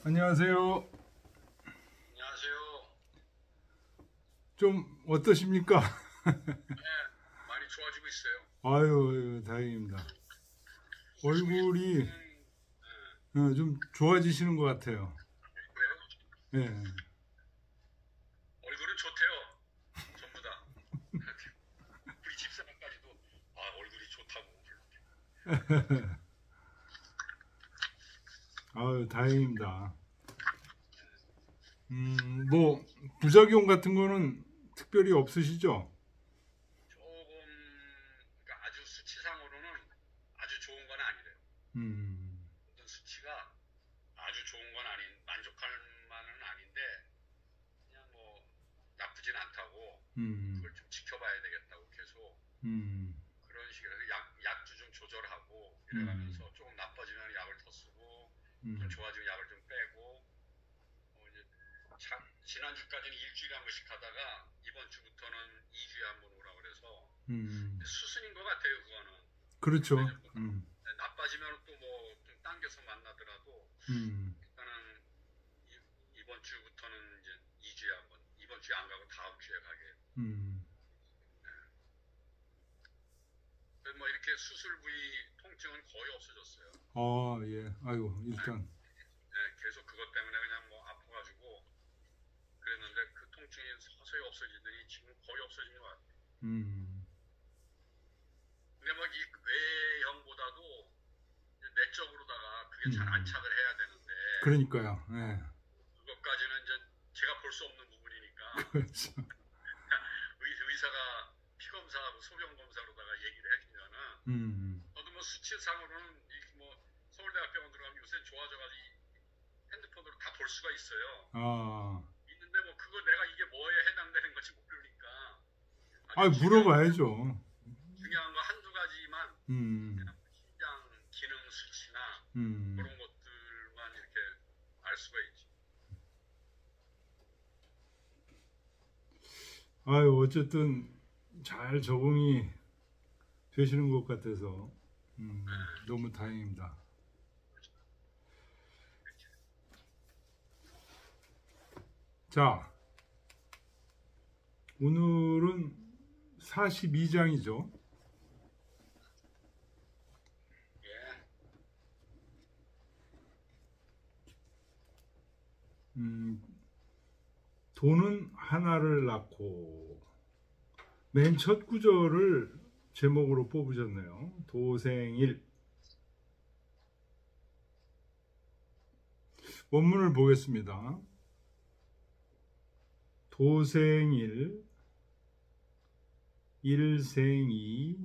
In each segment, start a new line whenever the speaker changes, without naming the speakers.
안녕하세요.
안녕하세요.
좀 어떠십니까?
네, 많이 좋아지고 있어요.
아유, 다행입니다. 얼굴이 좀 좋아지시는 것 같아요.
그래요?
예.
얼굴은 좋대요. 전부 다. 우리 집사람까지도 얼굴이 좋다고.
아유, 다행입니다. 뭐 부작용 같은 거는 특별히 없으시죠?
그러니까 아주 수치상으로는 아주 좋은 건 아니래요.
음,
어떤 수치가 아주 좋은 건 만족할 만은 아닌데, 그냥 뭐 나쁘진 않다고,
음,
그걸 좀 지켜봐야 되겠다고 계속
음,
그런 식으로 약주 좀 조절하고
음,
이래가면서 조금 나빠지면 약을 더 쓰고, 좀
음,
좋아지면 약을 좀 빼고, 이제 지난주까지는 일주일에 한 번씩 하다가 이번 주부터는 2주에 한 번 오라 그래서
음.
수순인 것 같아요. 그거는
그렇죠.
예전보다 나빠지면 또 뭐 좀 당겨서 만나더라도
음,
일단은 이번 주부터는 이제 2주에 한 번, 이번 주에 안 가고 다음 주에 가게.
음.
그래서 뭐 이렇게 수술 부위 통증은 거의 없어졌어요.
아, 예. 아이고, 일단,
계속 그것 때문에 그냥 뭐 아파가지고 그랬는데 그 통증이 서서히 없어지더니 지금 거의 없어진 것 같아요.
음,
근데 뭐 이 외형보다도 내적으로다가 그게 잘
음.
안착을 해야 되는데
그러니까요. 예.
그것까지는 이제 제가 볼 수 없는 부분이니까
그렇죠.
의사가 피검사하고 소변검사로다가 얘기를 해주면은
음,
저도 뭐 수치상으로는 뭐 서울대학병원 들어가면 요새 좋아져가지고 핸드폰으로 다 볼 수가 있어요.
아,
있는데 뭐 그거 내가 이게 뭐에 해당되는 건지 모르니까
아,
아주
물어봐야죠.
중요한 거 한두 가지만
음,
그냥 신장 기능 수치나
음,
그런 것들만 이렇게 알 수가 있지.
아유, 어쨌든 잘 적응이 되시는 것 같아서, 너무 다행입니다. 자, 오늘은 42장이죠.
예.
돈은 하나를 낳고, 맨 첫 구절을 제목으로 뽑으셨네요. 도생일. 원문을 보겠습니다. 도생일, 일생이,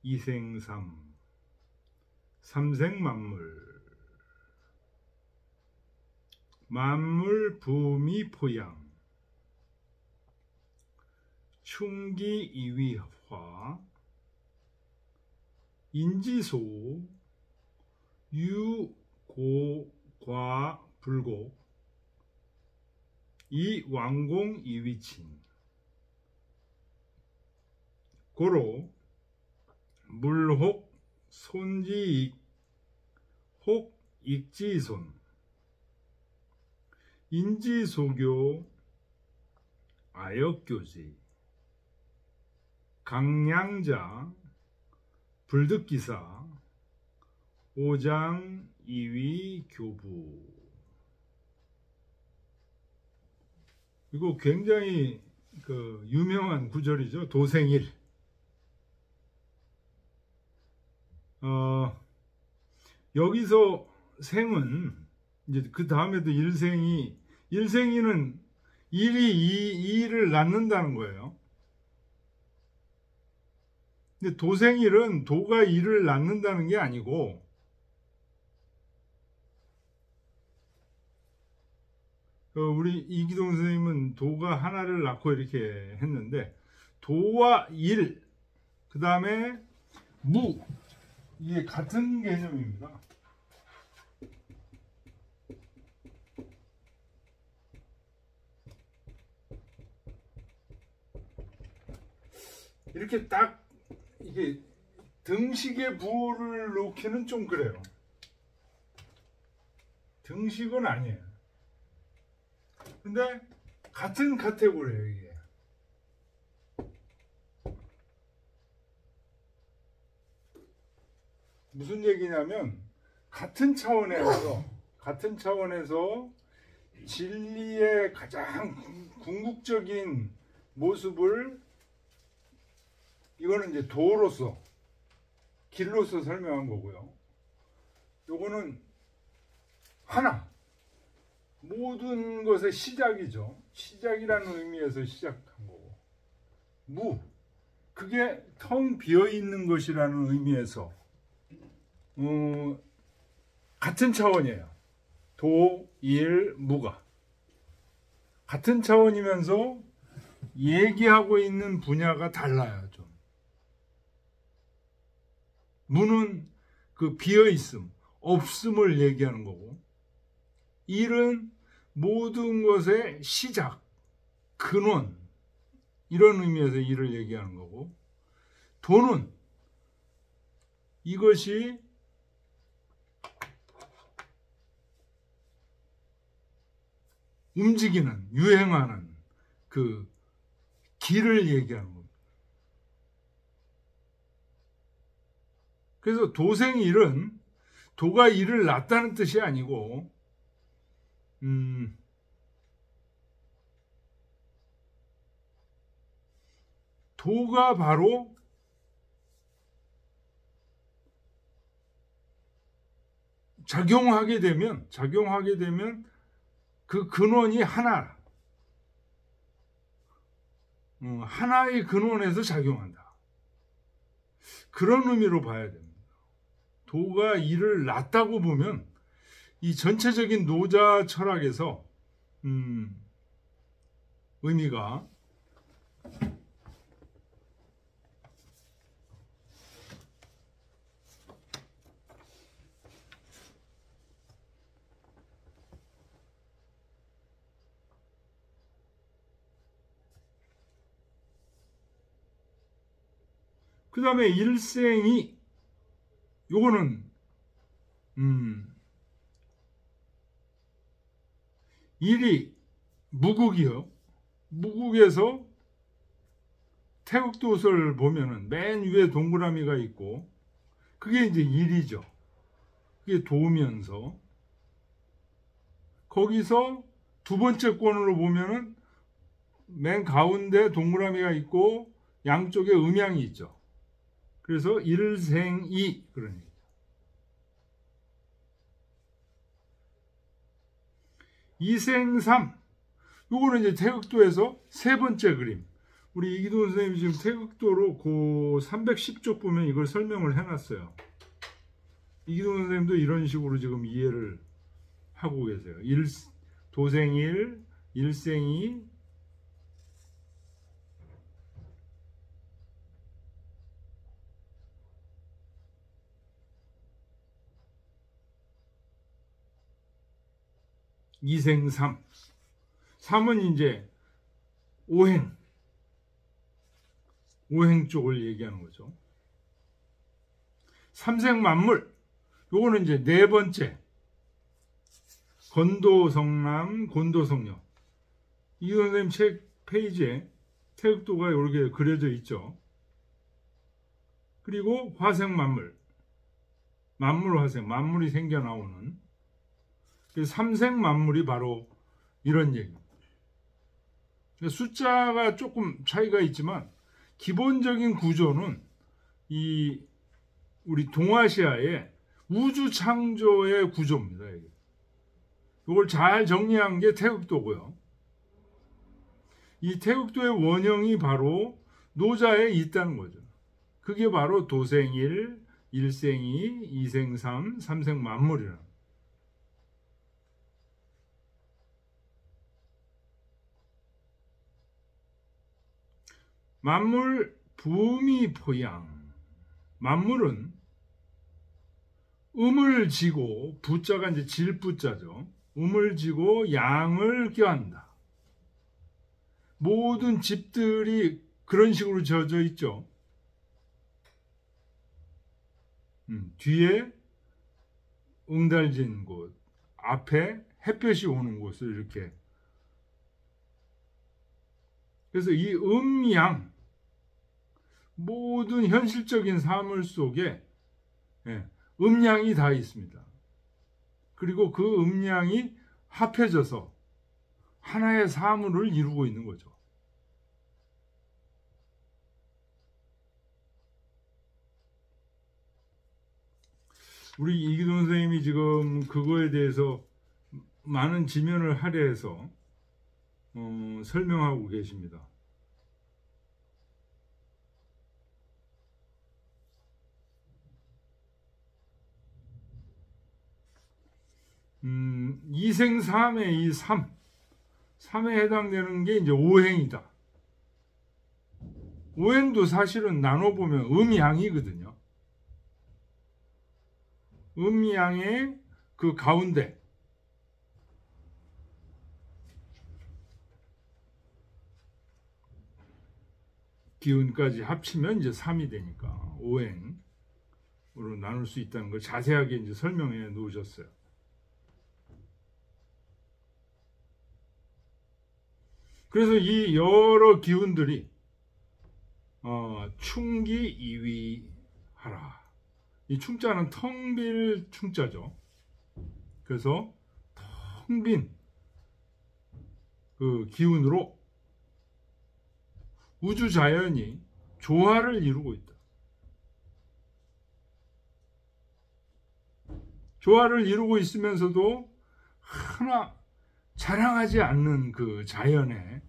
이생삼, 삼생만물, 만물 부미 포양, 충기 이위화, 인지소, 유고과 불고, 이왕공 이위친, 고로 물혹 손지익, 혹 익지손, 인지소교 아역교지, 강량자 불득기사, 오장 이위 교부. 이거 굉장히 그 유명한 구절이죠. 도생일. 여기서 생은 이제 그 다음에도 일생이는 일을 낳는다는 거예요. 근데 도생일은 도가 일을 낳는다는 게 아니고 우리 이기동 선생님은 도가 하나를 낳고 이렇게 했는데 도와 일, 그 다음에 무, 이게 같은 개념입니다. 이렇게 딱 이게 등식에 부호를 놓기는 좀 그래요. 등식은 아니에요. 근데 같은 카테고리예요, 이게. 무슨 얘기냐면 같은 차원에서 진리의 가장 궁극적인 모습을 이거는 이제 도로서 길로서 설명한 거고요. 요거는 하나, 모든 것의 시작이죠. 시작이라는 의미에서 시작한 거고, 그게 텅 비어 있는 것이라는 의미에서 같은 차원이에요. 도, 일, 무가 같은 차원이면서 얘기하고 있는 분야가 달라요. 좀 무는 그 비어 있음, 없음을 얘기하는 거고, 일은 모든 것의 시작, 근원, 이런 의미에서 일을 얘기하는 거고, 도는 이것이 움직이는, 유행하는 그 길을 얘기하는 겁니다. 그래서 도생일은 도가 일을 낳았다는 뜻이 아니고, 도가 바로 작용하게 되면 그 근원이 하나, 하나의 근원에서 작용한다. 그런 의미로 봐야 됩니다. 도가 일을 낳았다고 보면 이 전체적인 노자 철학에서 의미가 그 다음에 일생이 요거는 일이 무국이요. 무국에서 태극도서를 보면은 맨 위에 동그라미가 있고 그게 이제 일이죠. 그게 도면서 거기서 두 번째 권으로 보면은 맨 가운데 동그라미가 있고 양쪽에 음양이 있죠. 그래서 일생이 그런 얘기죠. 이생삼 요거는 이제 태극도에서 세 번째 그림. 우리 이기동 선생님이 지금 태극도로 그 310쪽 보면 이걸 설명을 해놨어요. 이기동 선생님도 이런 식으로 지금 이해를 하고 계세요. 도생일, 일생이, 이생삼. 삼은 이제 오행 쪽을 얘기하는 거죠. 삼생만물 요거는 이제 네 번째 건도성남 곤도성녀. 이 선생님 책 페이지에 태극도가 이렇게 그려져 있죠. 그리고 화생만물, 만물화생, 만물이 생겨 나오는 삼생만물이 바로 이런 얘기입니다. 숫자가 조금 차이가 있지만 기본적인 구조는 이 우리 동아시아의 우주 창조의 구조입니다. 이걸 잘 정리한 게 태극도고요. 이 태극도의 원형이 바로 노자에 있다는 거죠. 그게 바로 도생일, 일생이, 이생삼, 삼생만물이라는. 만물 부미 포양. 만물은 음을 지고 부자가 이제 질부자죠. 음을 지고 양을 껴한다. 모든 집들이 그런 식으로 지어져 있죠. 뒤에 응달진 곳, 앞에 햇볕이 오는 곳을 이렇게. 그래서 이 음양, 모든 현실적인 사물 속에 음양이 다 있습니다. 그리고 그 음양이 합해져서 하나의 사물을 이루고 있는 거죠. 우리 이기동 선생님이 지금 그거에 대해서 많은 지면을 할애해서 설명하고 계십니다. 이생삼의 이 삼에 해당되는 게 이제 오행이다. 오행도 사실은 나눠보면 음양이거든요. 음양의 그 가운데 기운까지 합치면 이제 3이 되니까 오행으로 나눌 수 있다는 걸 자세하게 이제 설명해 놓으셨어요. 그래서 이 여러 기운들이 충기이위하라. 이 충자는 텅 빌 충자죠. 그래서 텅 빈 그 기운으로 우주 자연이 조화를 이루고 있다. 조화를 이루고 있으면서도 하나 자랑하지 않는 그 자연의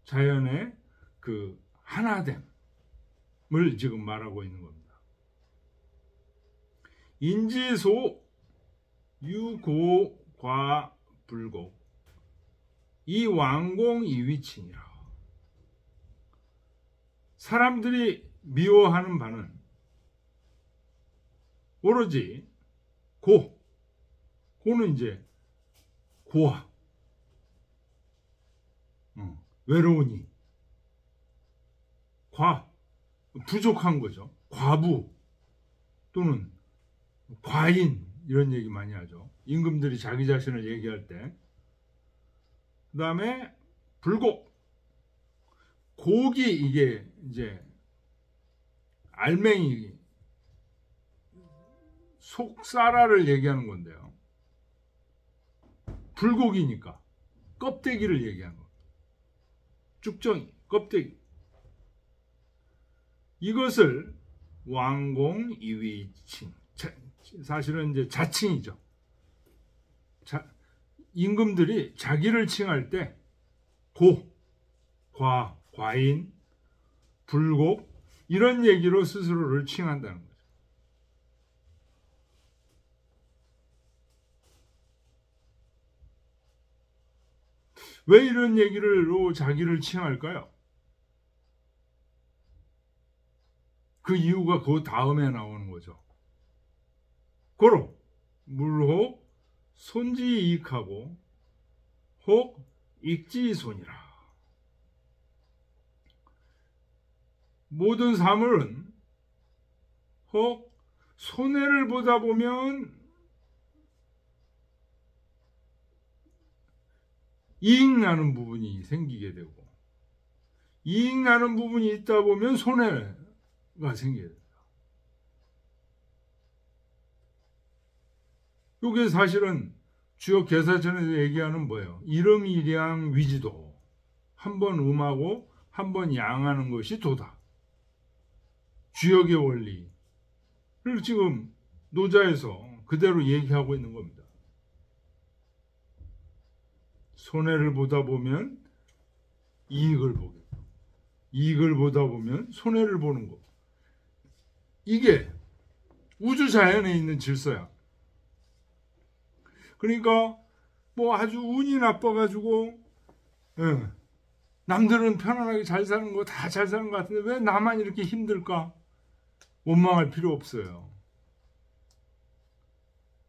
자연의 그 하나됨을 지금 말하고 있는 겁니다. 인지소 유고과불곡 이 왕공이위친이라. 사람들이 미워하는 바는 오로지 고는 이제 고아, 외로우니, 부족한 거죠. 과부 또는 과인 이런 얘기 많이 하죠. 임금들이 자기 자신을 얘기할 때. 그 다음에 불곡, 곡이 이게 이제 알맹이 속사라를 얘기하는 건데요. 불곡이니까 껍데기를 얘기하는 겁니다. 쭉정이, 껍데기. 이것을 왕공이위칭, 사실은 이제 자칭이죠. 임금들이 자기를 칭할 때 과인, 불곡 이런 얘기로 스스로를 칭한다는 거죠. 왜 이런 얘기로 자기를 칭할까요? 그 이유가 그 다음에 나오는 거죠. 고로 물혹 손지이익하고 혹 익지손이라. 모든 사물은 혹 손해를 보다 보면 이익 나는 부분이 생기게 되고, 이익 나는 부분이 있다 보면 손해가 생겨야 된다. 이게 사실은 주역 개사천에서 얘기하는 뭐예요? 이름이량 위지도. 한 번 음하고 한 번 양하는 것이 도다. 주역의 원리를 지금 노자에서 그대로 얘기하고 있는 겁니다. 손해를 보다 보면 이익을 보겠고, 이익을 보다 보면 손해를 보는 거. 이게 우주 자연에 있는 질서야. 그러니까 뭐 아주 운이 나빠가지고 남들은 편안하게 잘 사는 거 다 잘 사는 것 같은데 왜 나만 이렇게 힘들까? 원망할 필요 없어요.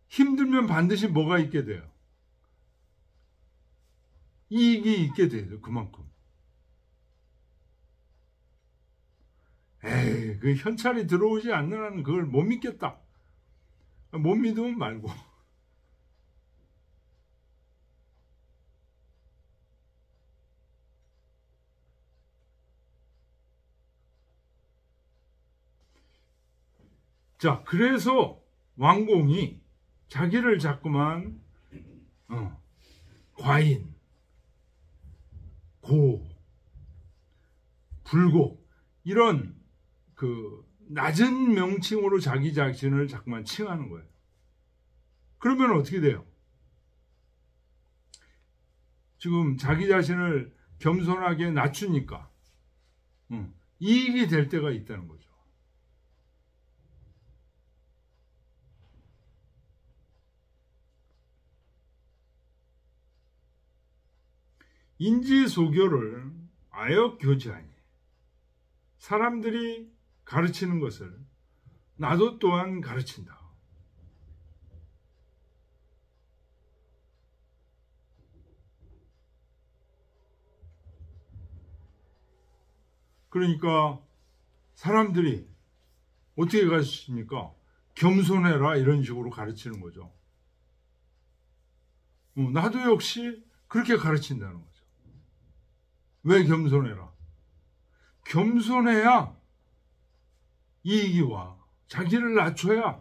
힘들면 반드시 뭐가 있게 돼요? 이익이 있게 돼요. 그만큼. 그 현찰이 들어오지 않는 한은 그걸 못 믿겠다. 못 믿으면 말고. 자, 그래서 왕공이 자기를 자꾸만 과인, 고, 불고 이런 그 낮은 명칭으로 자기 자신을 자꾸만 칭하는 거예요. 그러면 어떻게 돼요? 지금 자기 자신을 겸손하게 낮추니까 이익이 될 때가 있다는 거죠. 인지소교를 아역교지하니 사람들이 가르치는 것을 나도 또한 가르친다. 그러니까 사람들이 어떻게 가르치십니까? 겸손해라 이런 식으로 가르치는 거죠. 나도 역시 그렇게 가르친다는 거죠. 왜 겸손해라? 겸손해야 이익이 와. 자기를 낮춰야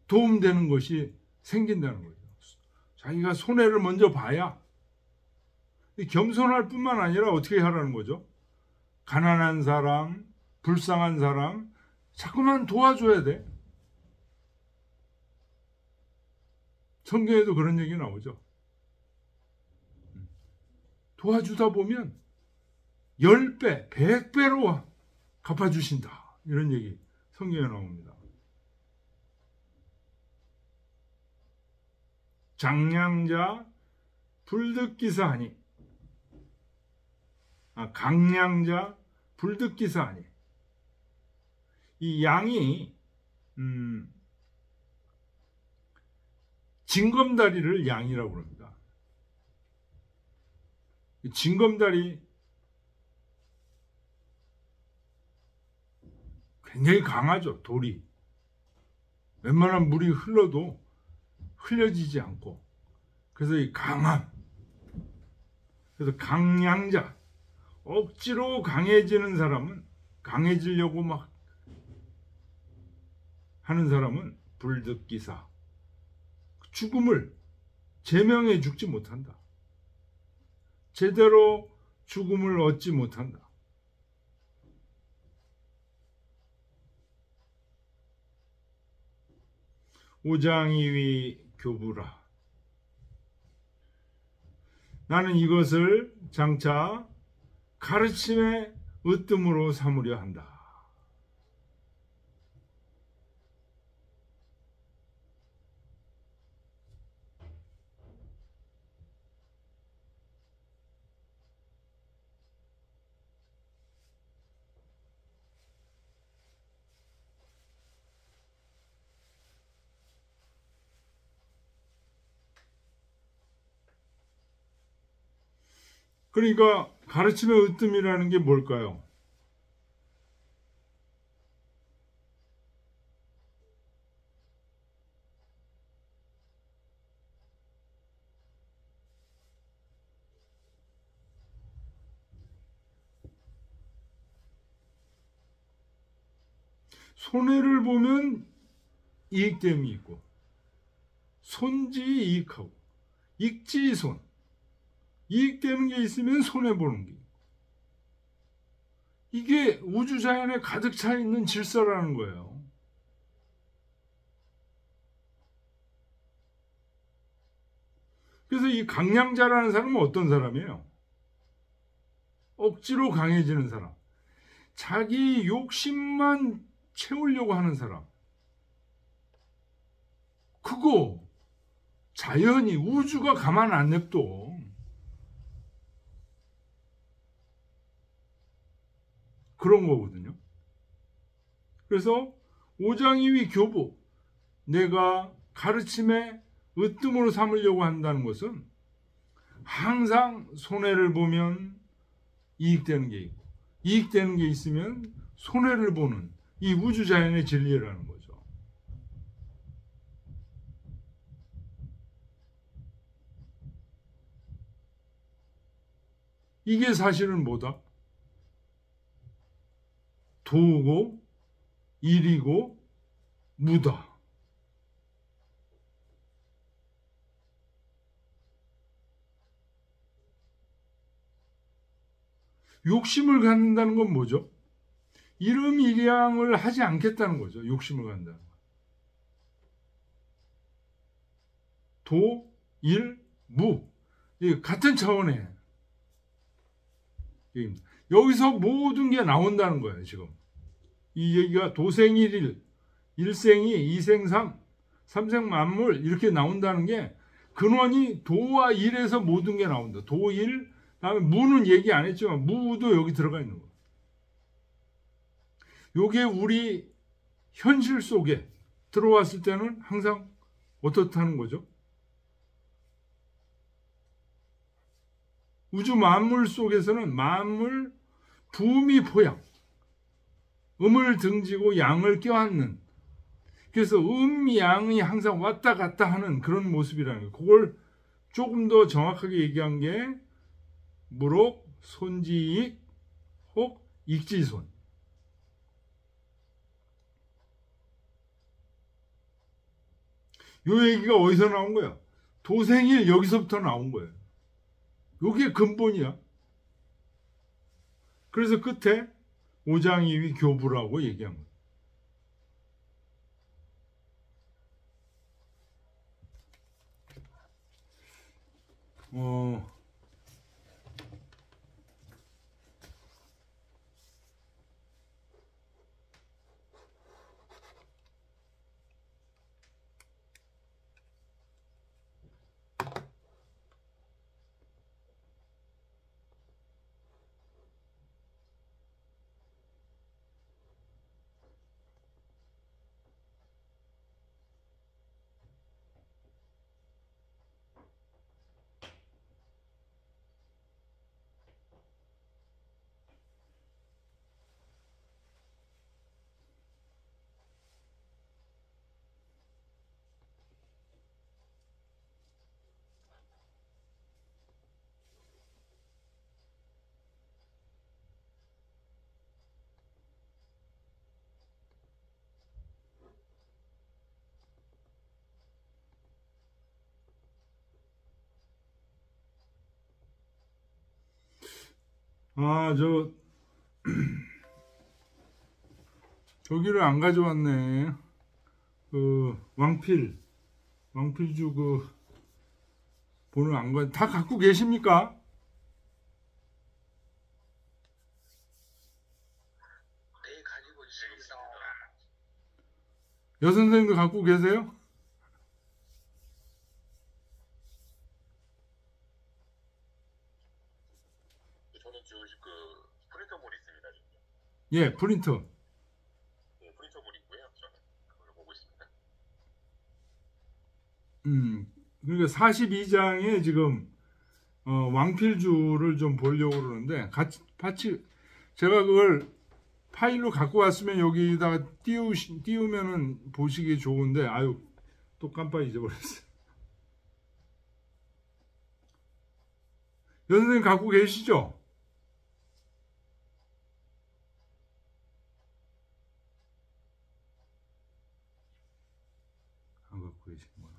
도움되는 것이 생긴다는 거죠. 자기가 손해를 먼저 봐야. 겸손할 뿐만 아니라 어떻게 하라는 거죠? 가난한 사람, 불쌍한 사람 자꾸만 도와줘야 돼. 성경에도 그런 얘기 나오죠. 도와주다 보면 10배, 100배로 갚아주신다. 이런 얘기 성경에 나옵니다. 장량자 불득기사하니 강량자 불득기사하니 이 양이 징검다리를 양이라고 그럽니다. 징검다리 굉장히 강하죠. 돌이 웬만한 물이 흘러도 흘려지지 않고 그래서 이 강함 그래서 강량자 억지로 강해지는 사람은 강해지려고 막 하는 사람은 불득기사 죽음을 제명해 죽지 못한다. 제대로 죽음을 얻지 못한다. 오장이위 교부라. 나는 이것을 장차 가르침의 으뜸으로 삼으려 한다. 그러니까 가르침의 으뜸이라는 게 뭘까요? 손해를 보면 이익됨이 있고 손지이익하고 익지손 이익되는 게 있으면 손해보는 게 있고 이게 우주자연에 가득 차 있는 질서라는 거예요. 그래서 이 강량자라는 사람은 어떤 사람이에요? 억지로 강해지는 사람, 자기 욕심만 채우려고 하는 사람. 그거 자연이 우주가 가만 안 냅둬. 그런 거거든요. 그래서 오장이위 교부, 내가 가르침에 으뜸으로 삼으려고 한다는 것은 항상 손해를 보면 이익되는 게 있고 이익되는 게 있으면 손해를 보는 이 우주자연의 진리라는 거죠. 이게 사실은 뭐다? 도고 일이고 무다. 욕심을 갖는다는 건 뭐죠? 일음일양을 하지 않겠다는 거죠. 욕심을 갖는다는 거. 도, 일, 무. 같은 차원의 얘기입니다. 여기서 모든 게 나온다는 거예요. 지금 이 얘기가 도생일일, 일생이, 이생삼, 삼생만물 이렇게 나온다는 게 근원이 도와 일에서 모든 게 나온다. 도, 일, 다음에 무는 얘기 안 했지만 무도 여기 들어가 있는 거예요. 요게 우리 현실 속에 들어왔을 때는 항상 어떻다는 거죠? 우주 만물 속에서는 만물 부미포양, 음을 등지고 양을 껴안는, 그래서 양이 항상 왔다 갔다 하는 그런 모습이라는 거예요. 그걸 조금 더 정확하게 얘기한 게 무록, 손지익, 혹, 익지손. 요 얘기가 어디서 나온 거야? 도생일 여기서부터 나온 거예요. 요게 근본이야. 그래서 끝에 오장이위 교부라고 얘기한 거예요. 저기를 안 가져왔네. 왕필주 본을 안 가, 다 갖고 계십니까?
네, 가지고 있습니다.
여선생님도 갖고 계세요?
저는 지금 프린터물 있습니다. 지금.
예, 프린터.
네, 프린터물 있고요. 저는 그걸 보고 있습니다.
그러니까 42장에 지금 왕필주를 좀 보려고 그러는데 같이 제가 그걸 파일로 갖고 왔으면 여기다가 띄우면은 보시기 좋은데 아유 또 깜빡 잊어버렸어요. 여선생님 갖고 계시죠? 안 갖고 계시구나.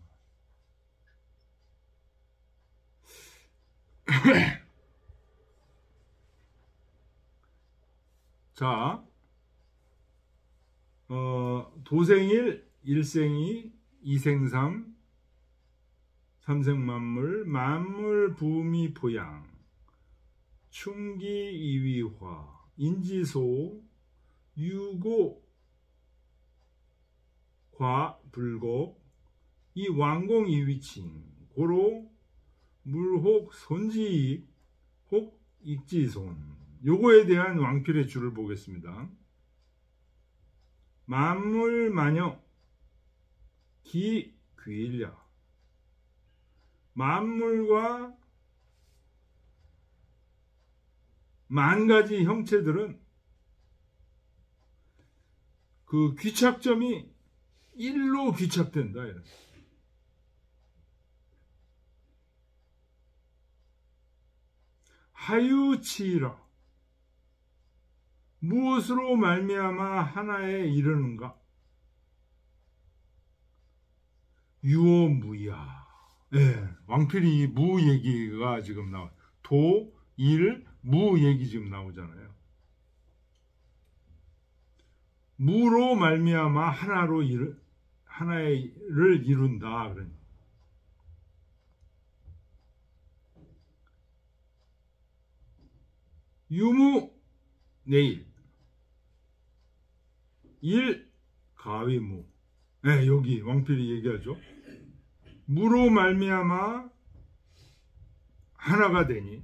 자, 도생일, 일생이, 이생삼, 삼생만물, 만물 부미 보양, 충기 이위화, 인지소, 유고 과 불곡, 이 왕공 이위칭, 고로 물혹 손지익, 혹 익지손. 요거에 대한 왕필의 줄을 보겠습니다. 만물만여 기귀일야. 만물과 만가지 형체들은 그 귀착점이 일로 귀착된다. 하유치이라. 무엇으로 말미암아 하나에 이르는가? 유오무야. 예, 왕필이 무 얘기가 지금 나와. 도, 일, 무 얘기 지금 나오잖아요. 무로 말미암아 하나를 이룬다. 그러니까. 유무 내일, 일 가위무. 네, 여기 왕필이 얘기하죠. 무로 말미암아 하나가 되니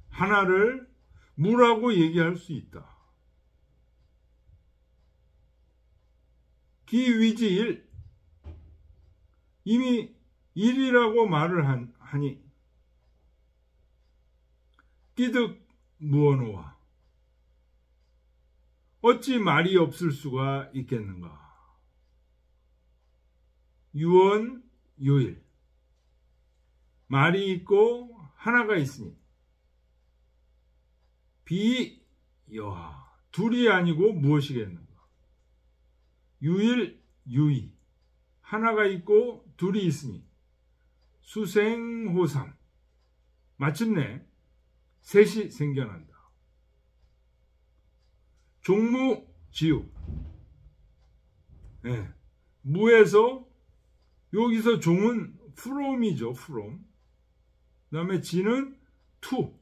하나를 무라고 얘기할 수 있다. 기위지일, 이미 일이라고 말을 하니 끼득 무언호와 어찌 말이 없을 수가 있겠는가. 유언 요일, 말이 있고 하나가 있으니 비여하, 둘이 아니고 무엇이겠는가. 유일 유이, 하나가 있고 둘이 있으니 수생호삼, 마침내 셋이 생겨난다. 종무지우, 네. 무에서, 여기서 종은 from이죠. from. 그 다음에 지는 to.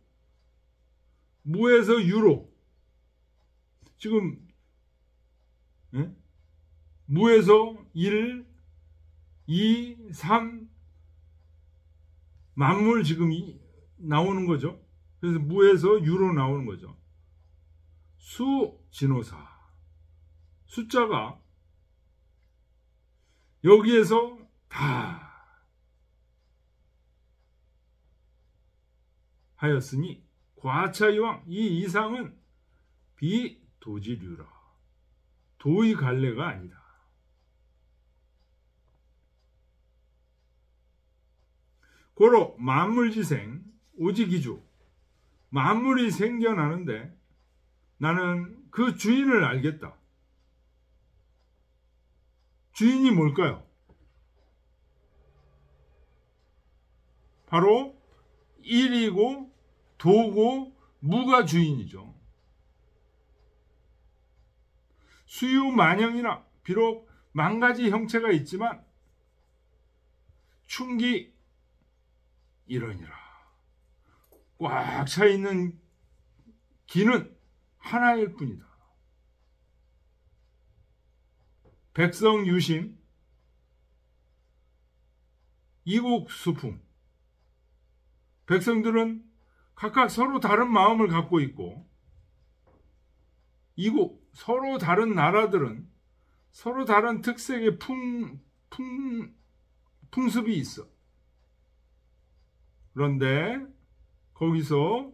무에서 유로. 지금 네? 무에서 1, 2, 3 만물 지금 나오는 거죠. 그래서 무에서 유로 나오는 거죠. 수, 진호사. 숫자가 여기에서 다 하였으니 과차이왕, 이 이상은 비도지류라. 도의 갈래가 아니다. 고로 만물지생 오지기주, 만물이 생겨나는데 나는 그 주인을 알겠다. 주인이 뭘까요? 바로 일이고 도고 무가 주인이죠. 수유만형이나 비록 만가지 형체가 있지만 충기 이러니라. 꽉 차 있는 기는 하나일 뿐이다. 백성 유심, 이국 수풍. 백성들은 각각 서로 다른 마음을 갖고 있고, 이국, 서로 다른 나라들은 서로 다른 특색의 풍습이 있어. 그런데 거기서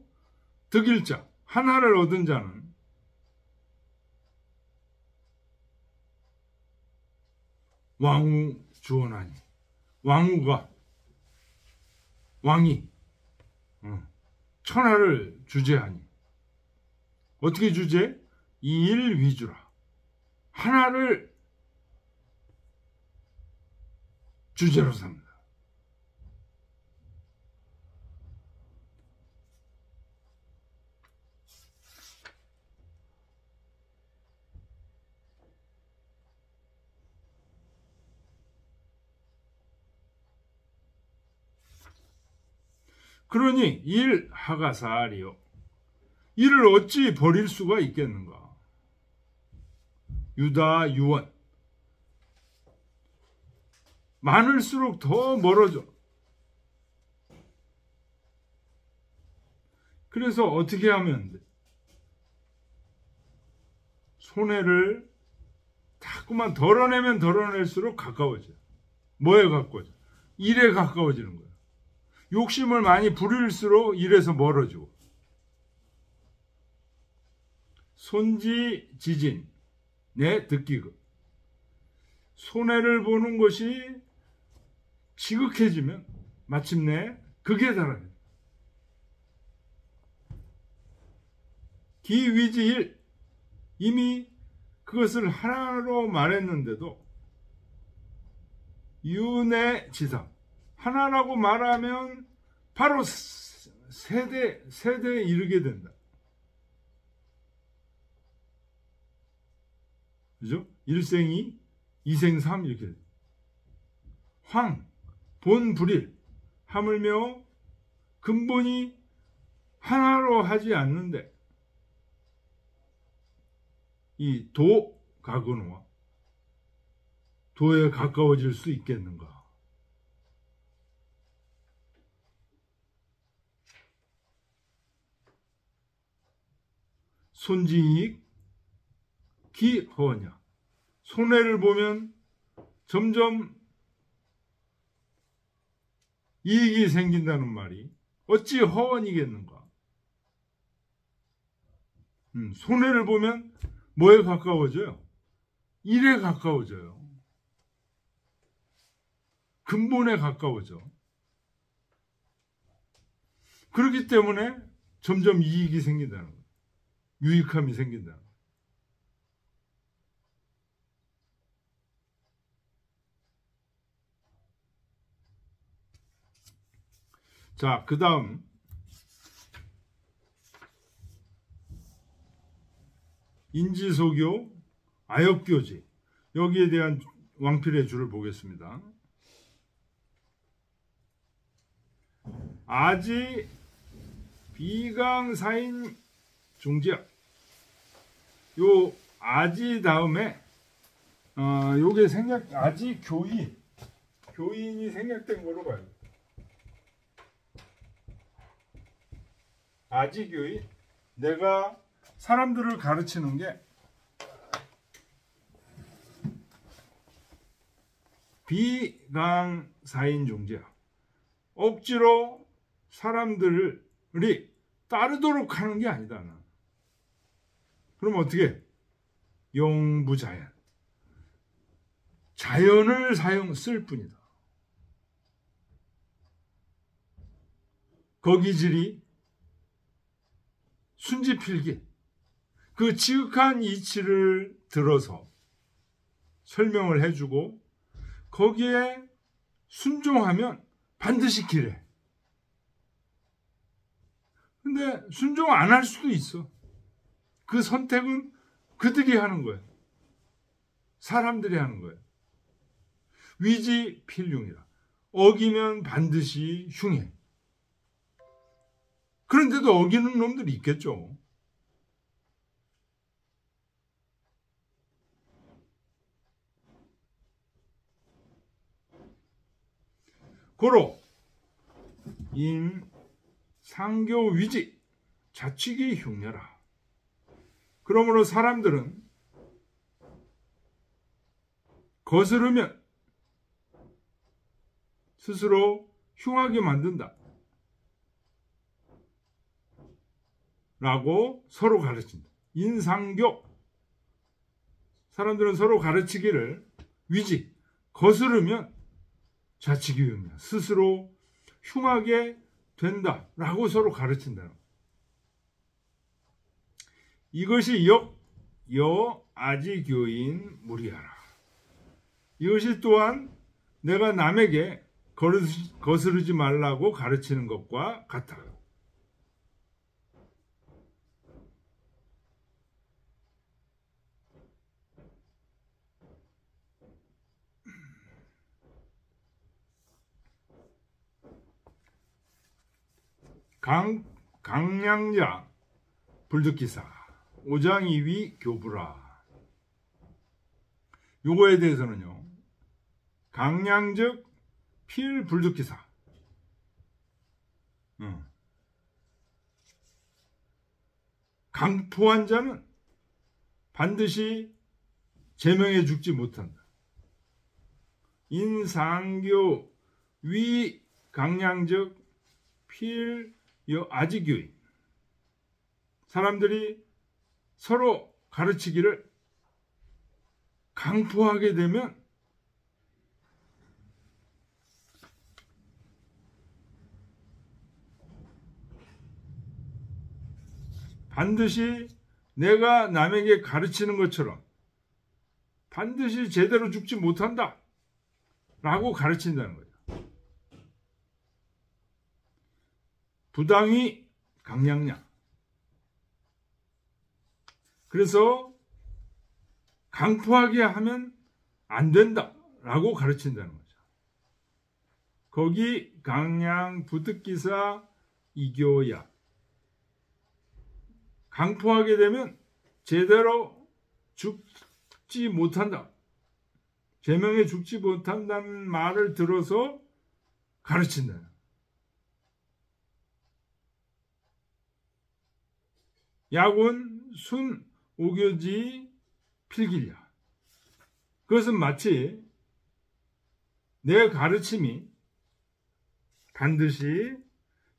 득일자, 하나를 얻은 자는 왕후 주원하니, 왕이 천하를 주재하니. 어떻게 주재? 이일 위주라. 하나를 주제로 삼는다. 그러니 일하가사리요, 이를 어찌 버릴 수가 있겠는가. 유다 유원, 많을수록 더 멀어져. 그래서 어떻게 하면 돼? 손해를 자꾸만 덜어내면 덜어낼수록 가까워져. 뭐에 가까워져? 일에 가까워지는 거야. 욕심을 많이 부릴수록 일에서 멀어지고. 손지지진, 내 듣기급. 손해를 보는 것이 지극해지면 마침내 극에 달합니다. 기위지일 이미 그것을 하나로 말했는데도 윤회지상 하나라고 말하면 바로 세대에 이르게 된다. 그죠? 일생이 이생삼 이렇게 된다. 황, 본, 불일 하물며 근본이 하나로 하지 않는데 이 도가근호와 도에 가까워질 수 있겠는가? 손지익 기허냐. 손해를 보면 점점 이익이 생긴다는 말이 어찌 허언이겠는가? 손해를 보면 뭐에 가까워져요? 일에 가까워져요. 근본에 가까워져. 그렇기 때문에 점점 이익이 생긴다는 거예요. 유익함이 생긴다는 거예요. 자, 그 다음 인지소교, 아역교지 여기에 대한 왕필의 줄을 보겠습니다. 아지 비강사인 종지약 요 아지 다음에 요게 아지 교인이 생략된 거로 봐요. 아지 교인 내가 사람들을 가르치는 게 비강사인 종지야. 억지로 사람들이 따르도록 하는 게 아니다. 그럼 어떻게? 용부자연. 자연을 쓸 뿐이다. 거기질이 순지필기. 그 지극한 이치를 들어서 설명을 해주고 거기에 순종하면 반드시 기래. 근데 순종 안 할 수도 있어. 그 선택은 그들이 하는 거예요. 사람들이 하는 거예요. 위지 필흉이라. 어기면 반드시 흉해. 그런데도 어기는 놈들이 있겠죠. 고로 상교 위지 자취기 흉녀라. 그러므로 사람들은 거스르면 스스로 흉하게 만든다 라고 서로 가르친다. 인상교 사람들은 서로 가르치기를 위지 거스르면 자취기 흉녀 스스로 흉하게 된다 라고 서로 가르친다. 이것이 아지교인 무리하라. 이것이 또한 내가 남에게 거스르지 말라고 가르치는 것과 같아. 강량자 불득기사 오장이위 교부라. 요거에 대해서는요. 강량즉 필불득기사 강포한 자는 반드시 제명해 죽지 못한다. 인상교 위 강량즉 필 아지교인 사람들이 서로 가르치기를 강포하게 되면 반드시 내가 남에게 가르치는 것처럼 반드시 제대로 죽지 못한다 라고 가르친다는 거예요. 부당히 강량량. 그래서 강포하게 하면 안 된다 라고 가르친다는 거죠. 거기 강량 부득기사 이교야. 강포하게 되면 제대로 죽지 못한다. 제명에 죽지 못한다는 말을 들어서 가르친다. 약운 순 오교지 필길야. 그것은 마치 내 가르침이 반드시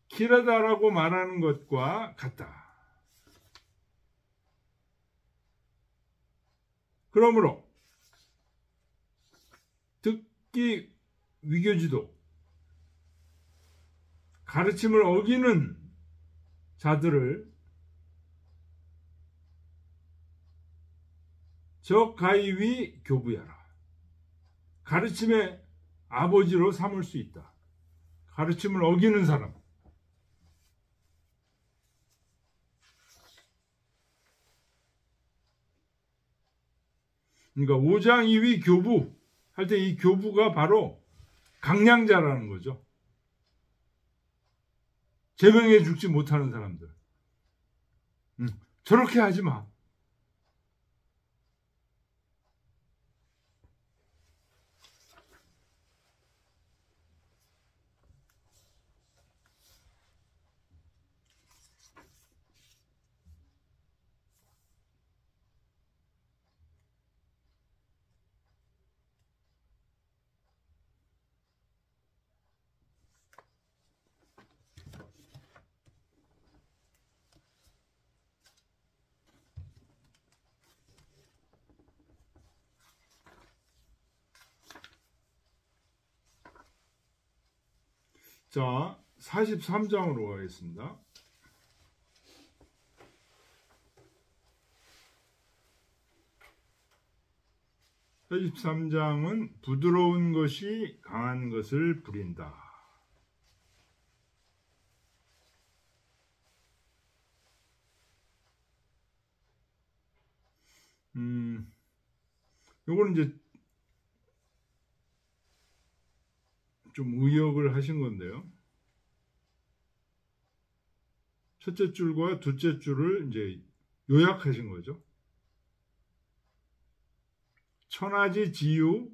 길하다라고 말하는 것과 같다. 그러므로 듣기 위교지도 가르침을 어기는 자들을 적가이위 교부야라. 가르침의 아버지로 삼을 수 있다. 가르침을 어기는 사람. 그러니까 오장이위 교부 할 때 이 교부가 바로 강량자라는 거죠. 제명에 죽지 못하는 사람들. 저렇게 하지 마. 자, 43장으로 가겠습니다. 43장은 부드러운 것이 강한 것을 부린다. 요거는 이제 좀 의역을 하신 건데요. 첫째 줄과 둘째 줄을 이제 요약하신 거죠. 천하지 지유,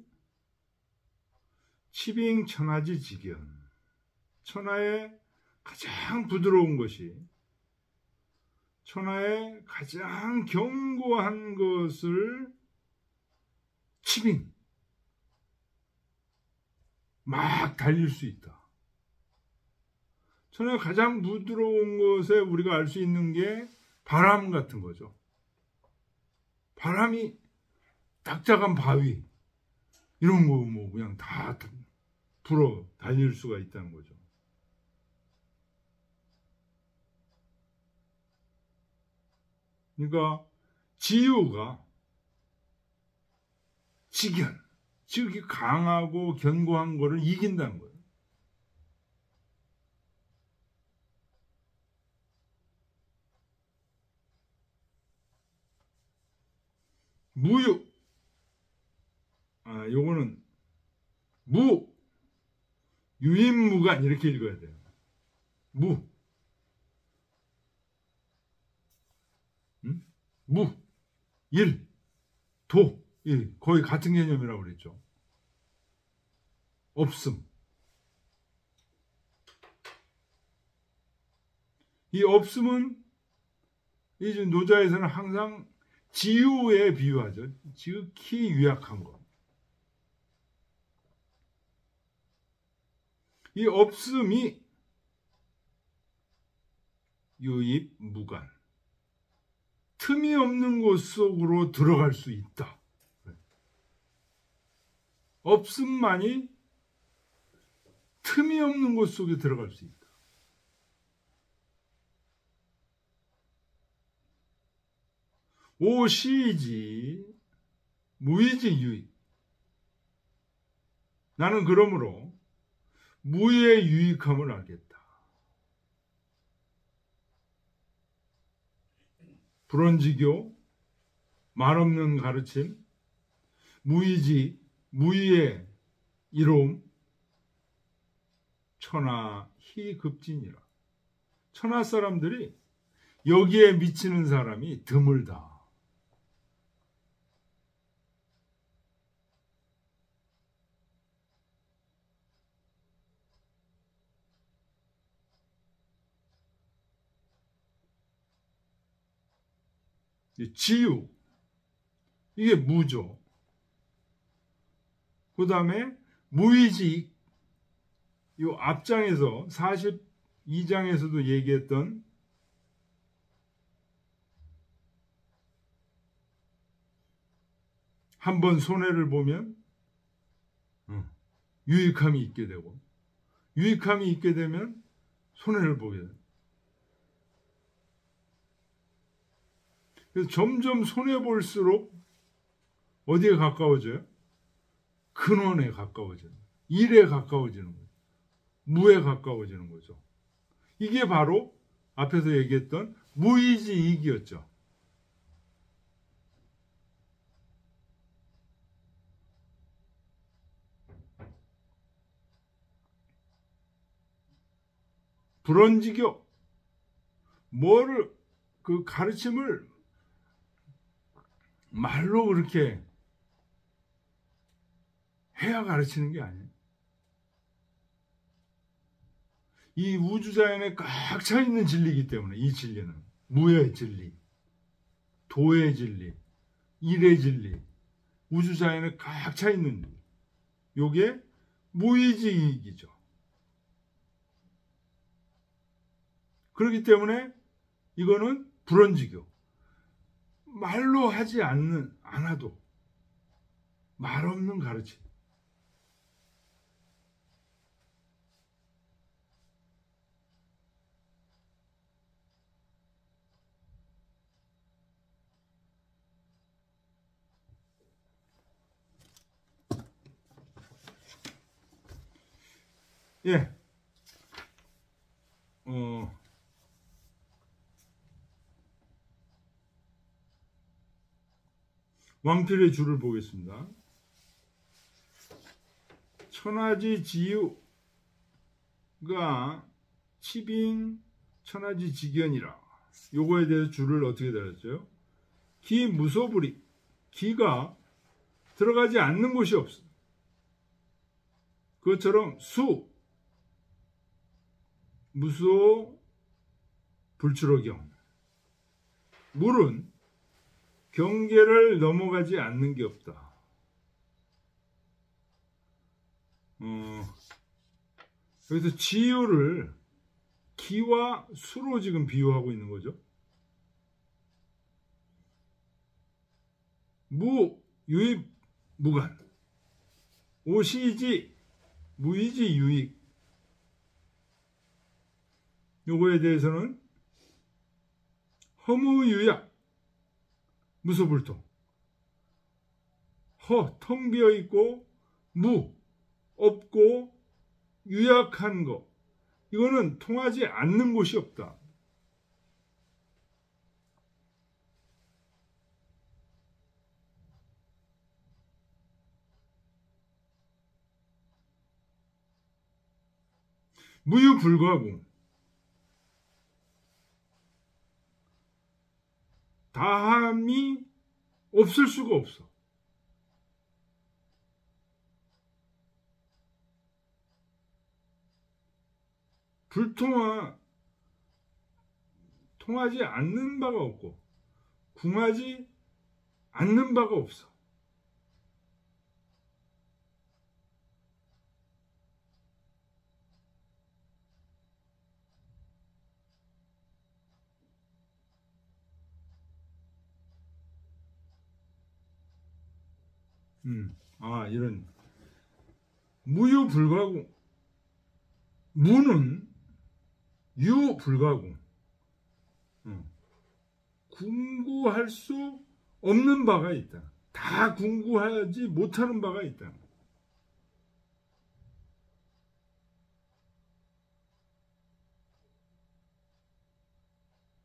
치빙 천하지 직연. 천하의 가장 부드러운 것이 천하의 가장 견고한 것을 치빙, 막 달릴 수 있다. 천하의 가장 부드러운 것에 우리가 알 수 있는 게 바람 같은 거죠. 바람이 딱딱한 바위 이런 거 뭐 그냥 다 불어 달릴 수가 있다는 거죠. 그러니까 지유가 직연, 즉 강하고 견고한 거를 이긴다는 거예요. 무유, 요거는 무, 유인무간 이렇게 읽어야 돼요. 무, 무, 일, 도, 거의 같은 개념이라고 그랬죠. 없음. 이 없음은 이 노자에서는 항상 지유에 비유하죠. 지극히 유약한 것. 이 없음이 유입 무간. 틈이 없는 곳 속으로 들어갈 수 있다. 없음만이 틈이 없는 곳 속에 들어갈 수 있다. 오시지 무의지 유익. 나는 그러므로 무의 유익함을 알겠다. 불언지교, 말없는 가르침, 무의지, 무의의 이로움, 천하 희급진이라. 천하 사람들이 여기에 미치는 사람이 드물다. 지유, 이게 무죠. 그 다음에 무의지, 이 앞장에서 42장에서도 얘기했던 한번 손해를 보면 유익함이 있게 되고, 유익함이 있게 되면 손해를 보게 돼요. 그래서 점점 손해볼수록 어디에 가까워져요? 근원에 가까워져요. 일에 가까워지는 거죠. 무에 가까워지는 거죠. 이게 바로 앞에서 얘기했던 무의지익이었죠. 불언지교, 뭐를, 그 가르침을 말로 그렇게 해야 가르치는 게 아니에요. 이 우주자연에 꽉 차 있는 진리이기 때문에, 이 진리는 무의 진리, 도의 진리, 일의 진리, 우주자연에 꽉 차 있는 진리. 요게 무의지익이죠. 그렇기 때문에 이거는 불언지교. 말로 하지 않아도 말 없는 가르침. 예. 왕필의 줄을 보겠습니다. 천하지 지유가 치빙 천하지 직견이라. 요거에 대해서 줄을 어떻게 달았어요? 기 무소불이. 기가 들어가지 않는 곳이 없어. 그것처럼 수 무소 불출어경. 물은 경계를 넘어가지 않는 게 없다. 여기서 지유를 기와 수로 지금 비유하고 있는 거죠. 무, 유입, 무간. 오시지, 무이지, 유익. 요거에 대해서는 허무유약, 무소불통. 허, 텅 비어 있고, 무, 없고, 유약한 거. 이거는 통하지 않는 곳이 없다. 무유불가공. 다함이 없을 수가 없어. 통하지 않는 바가 없고 궁하지 않는 바가 없어. 이런 무유불가공. 무는 유불가공. 궁구할 수 없는 바가 있다. 다 궁구하지 못하는 바가 있다.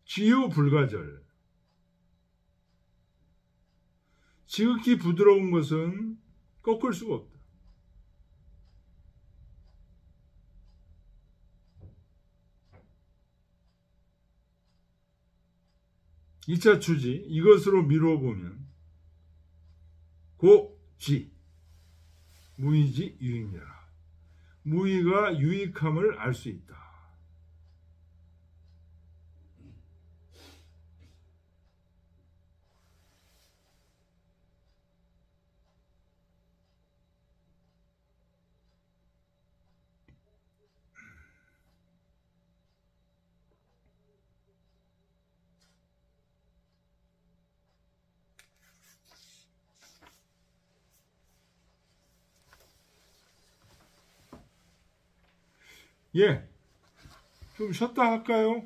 지요 불가절. 지극히 부드러운 것은 꺾을 수가 없다. 2차 추지, 이것으로 미루어 보면 고지, 무의지 유익이라. 무의가 유익함을 알 수 있다. 예, 좀 쉬었다 할까요?